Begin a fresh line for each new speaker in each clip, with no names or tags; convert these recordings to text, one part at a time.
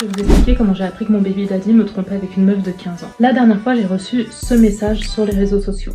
je vais vous expliquer comment j'ai appris que mon baby daddy me trompait avec une meuf de 15 ans. La dernière fois, j'ai reçu ce message sur les réseaux sociaux.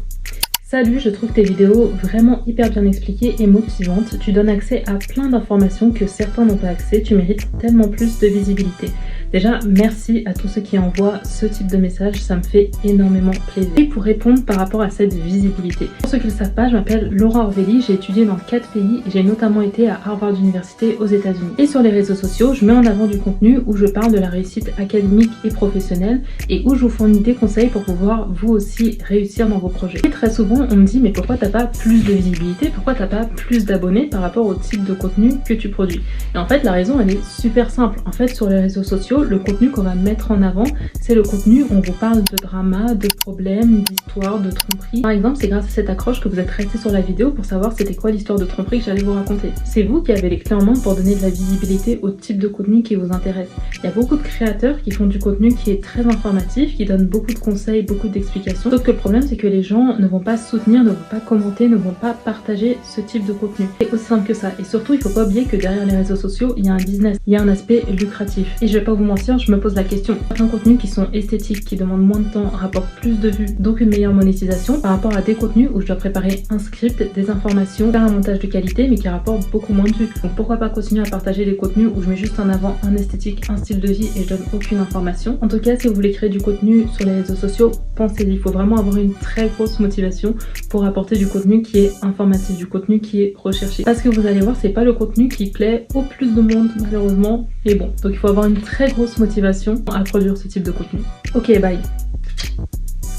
Salut, je trouve tes vidéos vraiment hyper bien expliquées et motivantes. Tu donnes accès à plein d'informations que certains n'ont pas accès. Tu mérites tellement plus de visibilité. Déjà, merci à tous ceux qui envoient ce type de message, ça me fait énormément plaisir. Et pour répondre par rapport à cette visibilité, pour ceux qui ne le savent pas, je m'appelle Laura Orvelli, j'ai étudié dans 4 pays et j'ai notamment été à Harvard University aux États-Unis. Et sur les réseaux sociaux, je mets en avant du contenu où je parle de la réussite académique et professionnelle et où je vous fournis des conseils pour pouvoir vous aussi réussir dans vos projets. Et très souvent, on me dit mais pourquoi t'as pas plus de visibilité, pourquoi t'as pas plus d'abonnés par rapport au type de contenu que tu produis? Et en fait, la raison elle est super simple. En fait, sur les réseaux sociaux, le contenu qu'on va mettre en avant, c'est le contenu où on vous parle de drama, de problèmes, d'histoires, de tromperies. Par exemple, c'est grâce à cette accroche que vous êtes resté sur la vidéo pour savoir c'était quoi l'histoire de tromperie que j'allais vous raconter. C'est vous qui avez les clés en main pour donner de la visibilité au type de contenu qui vous intéresse. Il y a beaucoup de créateurs qui font du contenu qui est très informatif, qui donnent beaucoup de conseils, beaucoup d'explications. Sauf que le problème, c'est que les gens ne vont pas soutenir, ne vont pas commenter, ne vont pas partager ce type de contenu. C'est aussi simple que ça. Et surtout, il faut pas oublier que derrière les réseaux sociaux, il y a un business, il y a un aspect lucratif. Et je vais pas vous mentir, je me pose la question. Certains contenus qui sont esthétiques, qui demandent moins de temps, rapportent plus de vues, donc une meilleure monétisation par rapport à des contenus où je dois préparer un script, des informations, faire un montage de qualité, mais qui rapportent beaucoup moins de vues. Donc pourquoi pas continuer à partager des contenus où je mets juste en avant un esthétique, un style de vie et je donne aucune information. En tout cas, si vous voulez créer du contenu sur les réseaux sociaux, pensez-y. Il faut vraiment avoir une très grosse motivation pour apporter du contenu qui est informatif, du contenu qui est recherché. Parce que vous allez voir, c'est pas le contenu qui plaît au plus de monde, malheureusement. Mais bon, donc il faut avoir une très grosse motivation à produire ce type de contenu. Ok, bye.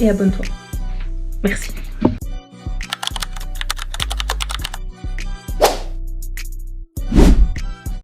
Et abonne-toi. Merci.